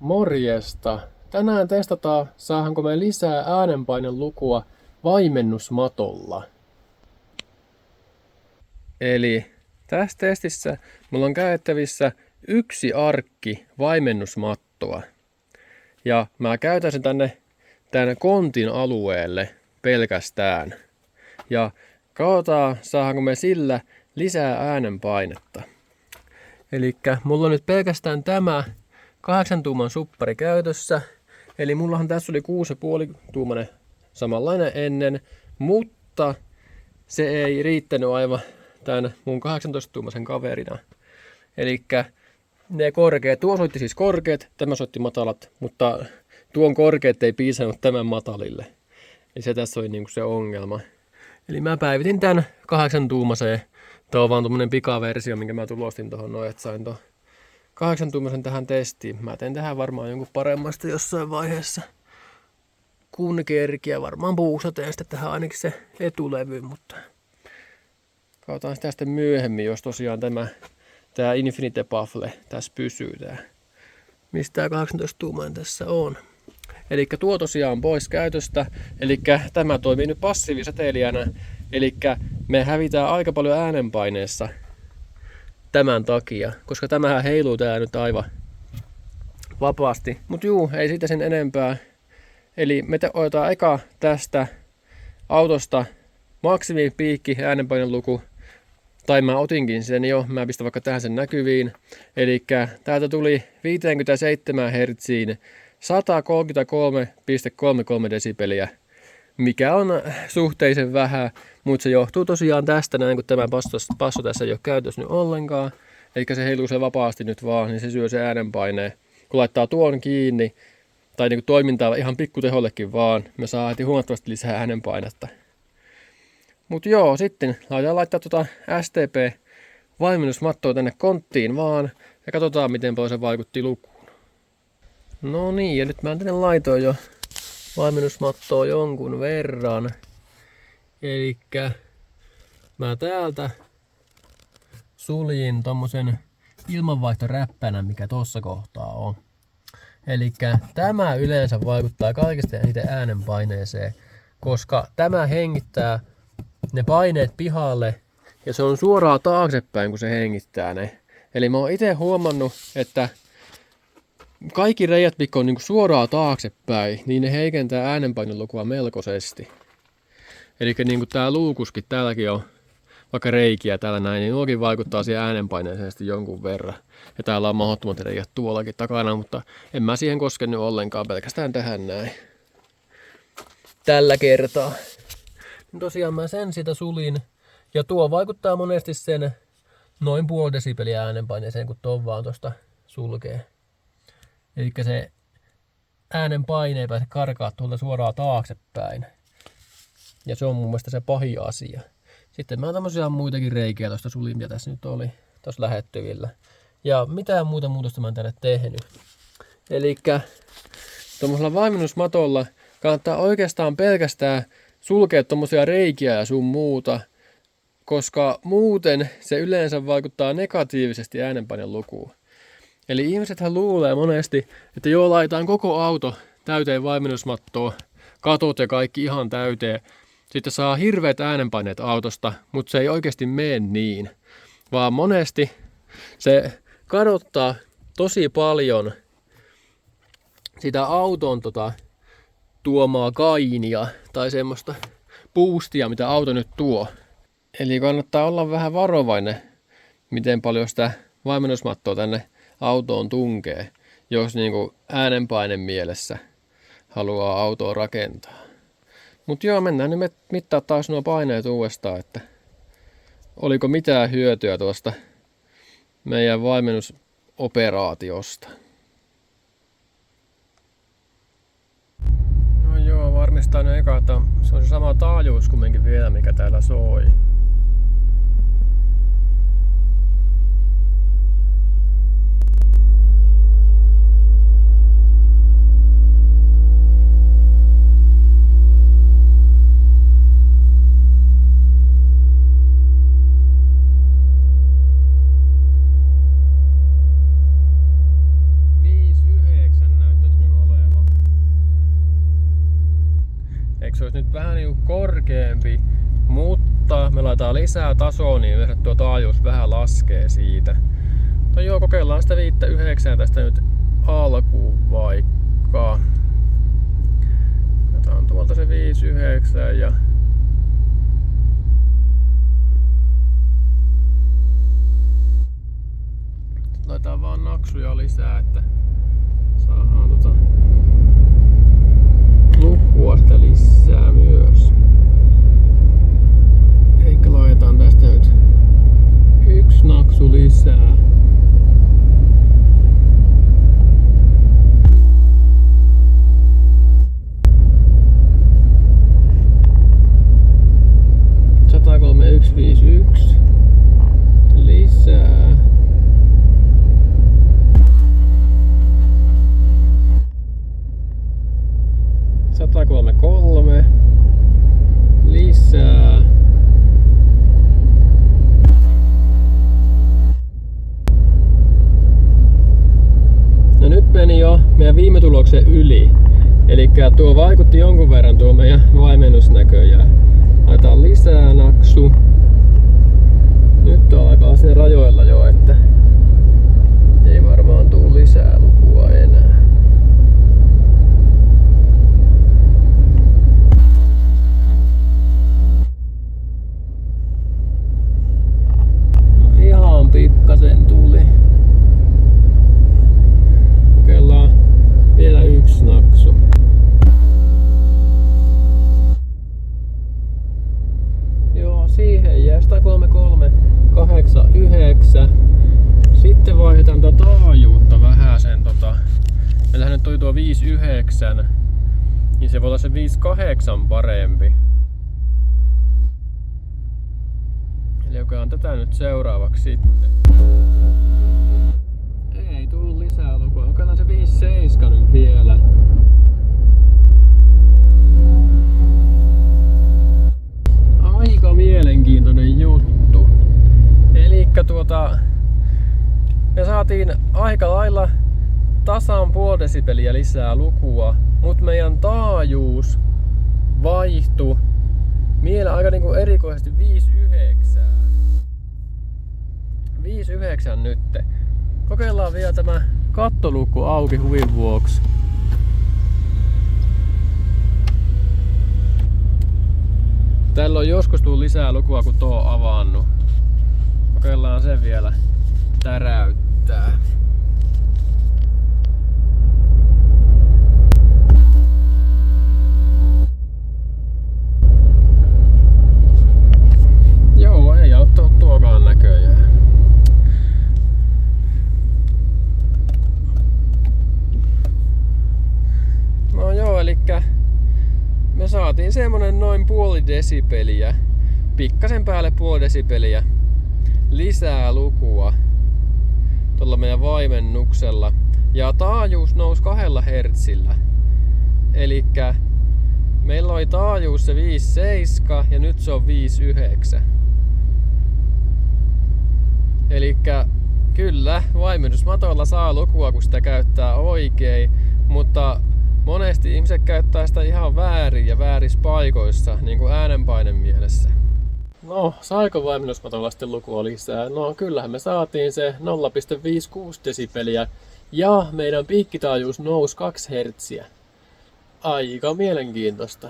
Morjesta! Tänään testataan, saadaanko me lisää äänenpainelukua vaimennusmatolla. Eli tässä testissä mulla on käytettävissä yksi arkki vaimennusmattoa. Ja mä käytän sen tänne kontin alueelle pelkästään. Ja katsotaan, saadaanko me sillä lisää äänenpainetta. Elikkä mulla on nyt pelkästään tämä 8 tuuman suppari käytössä. Eli mullahan tässä oli 6,5 tuumainen samanlainen ennen, mutta se ei riittänyt aivan tämän mun 18 tuumaisen kaverina. Elikkä ne korkeat, tuo soitti siis korkeat, tämä soitti matalat, mutta tuon korkeat ei piisannut tämän matalille. Eli se tässä oli niinku se ongelma. Eli mä päivitin tämän 8 tuumaseen. Tämä on vaan tommonen pikaversio, minkä mä tulostin tohon noin, että sain ton 8 tuumaisen tähän testiin. Mä teen tähän varmaan jonkun paremmasta jossain vaiheessa. Kun kerkiä varmaan puussa teen sitten tähän ainakin se etulevy, mutta katsotaan sitä sitten myöhemmin, jos tosiaan tää Infinite Buffle tässä pysyy tää. Mistä tää 18 tuumainen tässä on. Eli tuo tosiaan pois käytöstä. Eli tämä toimii nyt passiivisäteilijänä. Eli me hävitään aika paljon äänenpaineessa tämän takia, koska tämähän heiluu tää nyt aivan vapaasti. Mut juu, ei siitä sen enempää. Eli me otetaan eka tästä autosta maksimipiikki äänenpaineluku. Tai mä otinkin sen jo, mä pistän vaikka tähän sen näkyviin. Eli täältä tuli 57 Hz 133,33 desibeliä, mikä on suhteellisen vähän, mutta se johtuu tosiaan tästä näin, kun tämä passo tässä ei ole käytössä nyt ollenkaan. Eli se heiluu se vapaasti nyt vaan, niin se syö se äänenpaineen. Kun laittaa tuon kiinni, tai niin kuin toimintaa ihan pikkutehollekin vaan, me saa heti huomattavasti lisää äänenpainetta. Mutta joo, sitten laittaa tuota STP-vaimennusmattoa tänne konttiin vaan, ja katsotaan miten paljon se vaikutti lukuun. No niin, ja nyt mä tänne laitoin jo vaimennusmattoa jonkun verran. Elikkä mä täältä suljin tommosen ilmanvaihtoräppänä, mikä tossa kohtaa on. Elikkä tämä yleensä vaikuttaa kaikista eniten äänenpaineeseen, koska tämä hengittää ne paineet pihalle ja se on suoraan taaksepäin, kun se hengittää ne. Eli mä oon itse huomannut, että kaikki reijät, mitkä on niinku suoraan taaksepäin, niin ne heikentää äänenpainelukua melkoisesti. Eli niinku tää luukuskin, täälläkin on vaikka reikiä täällä näin, niin nuokin vaikuttaa siihen äänenpaineeseen jonkun verran. Ja täällä on mahdottomat reijät tuollakin takana, mutta en mä siihen koskenut ollenkaan, pelkästään tähän näin. Tällä kertaa. Tosiaan mä sen sitä sulin, ja tuo vaikuttaa monesti sen noin 0,5 desibeliä äänenpaineeseen, kun tuon vaan tosta sulkee. Eli se äänenpaine ei pääse karkaa tuolta suoraan taaksepäin. Ja se on mun mielestä se pahin asia. Sitten mä tämmöisiä muitakin reikiä tuosta sulin, mitä tässä nyt oli tuossa lähettyvillä. Ja mitään muuta muutosta mä en tänne tehnyt. Elikkä tuommoisella vaimennusmatolla kannattaa oikeastaan pelkästään sulkea tommosia reikiä ja sun muuta, koska muuten se yleensä vaikuttaa negatiivisesti äänenpainelukuun. Eli ihmisethän luulee monesti, että joo, laitetaan koko auto täyteen vaimennusmattoa, katot ja kaikki ihan täyteen. Sitten saa hirveät äänenpaineet autosta, mutta se ei oikeasti mene niin. Vaan monesti se kadottaa tosi paljon sitä auton tuomaa gainia tai semmoista boostia, mitä auto nyt tuo. Eli kannattaa olla vähän varovainen, miten paljon sitä vaimennusmattoa tänne autoon tunkee, jos niinku äänenpainen mielessä haluaa autoa rakentaa. Mutta joo, mennään nyt mittaa taas nuo paineet uudestaan, että oliko mitään hyötyä tuosta meidän vaimennusoperaatiosta. No joo, varmistaa ne eka, että se on se sama taajuus kumminkin vielä, mikä täällä soi. se olisi nyt vähän niin korkeampi, mutta me laitetaan lisää tasoa, niin yleensä tuo taajuus vähän laskee siitä. No joo, kokeillaan sitä 5.9 tästä nyt alkuun vaikka. Otetaan tuolta se 5.9 ja laitetaan vaan naksuja lisää, että saadaan lukua sitä lisää myös. Eikä laitetaan tästä nyt yksi naksu lisää. Lisää. Kolme lisää. No nyt meni jo meidän viime tuloksen yli. Elikkä tuo vaikutti jonkun verran tuo meidän vaimennus näköjään. Laitetaan lisää naksu. Nyt on alkaa siinä rajoilla jo, että ei varmaan tuu lisää lukua enää. Ihan pikkasen tuli. Kokeillaan vielä yksi naksu. Joo, siihen jää 133,89. Sitten vaihdetaan taajuutta vähän sen meillähän nyt tuli tuo 5.9, niin se voi olla se 5.8 parempi. Eli joka on tätä nyt seuraavaksi sitten. Ei tullut lisää lukua. Kokeillaan se 5.7 nyt vielä. Aika mielenkiintoinen juttu. Elikkä me saatiin aika lailla tasan 0,5 desibeliä lisää lukua, mutta meidän taajuus vaihtui aika niinku erikoisesti 5.9. 5.9 nyt. Kokeillaan vielä tämä kattolukku auki huvin vuoksi. Tällä on joskus tullut lisää lukua, kun tuo on avannut. Kokeillaan sen vielä täräyttää. Joo, ei auttanut tuokaan näköjään. No joo, elikkä me saatiin semmonen noin 0,5 desibeliä, pikkasen päälle 0,5 desibeliä lisää lukua tuolla meidän vaimennuksella. Ja taajuus nousi 2 hertsillä. Elikkä meillä oli taajuus se 5.7 ja nyt se on 5.9. Elikkä kyllä, vaimennusmatoilla saa lukua, kun sitä käyttää oikein, mutta monesti ihmiset käyttää sitä ihan väärin ja väärissä paikoissa, niin kuin äänenpainen mielessä. No, saiko vaimennusmatolla sitten lukua lisää? No, kyllähän me saatiin se 0,56 desibeliä ja meidän piikkitaajuus nousi 2 hertsiä. Aika mielenkiintoista.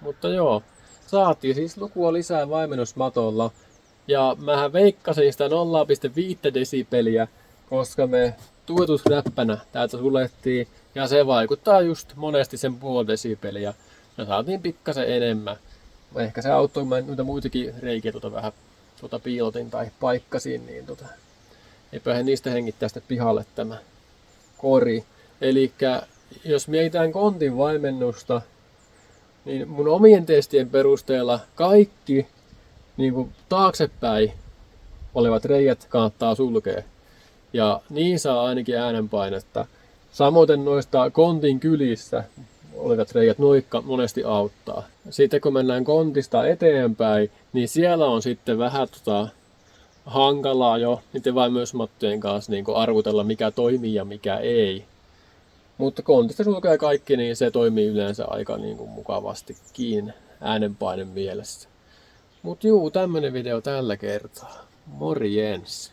Mutta joo, saatiin siis lukua lisää vaimennusmatolla. Ja mähän veikkasin sitä 0,5 desibeliä, koska me tuotusräppänä täältä sulettiin. Ja se vaikuttaa just monesti sen 0,5 desibeliä. Ja saatiin pikkasen enemmän. Ehkä se auttoi, kun mä noita muitakin reikiä vähän piilotin tai paikkasin, niin eipähän niistä hengittää sitten pihalle tämä kori. Elikkä jos mietitään kontin vaimennusta, niin mun omien testien perusteella kaikki niin kuin taaksepäin olevat reijät kannattaa sulkea. Ja niin saa ainakin äänenpainetta. Samoin noista kontin kylissä olevat reijät noikka monesti auttaa. Sitten kun mennään kontista eteenpäin, niin siellä on sitten vähän hankalaa jo niiden vaimennusmattojen kanssa niin arvutella mikä toimii ja mikä ei. Mutta kontista sulkee kaikki, niin se toimii yleensä aika niin kuin mukavastikin äänenpaine mielessä. Mut juu, tämmönen video tällä kertaa. Morjens!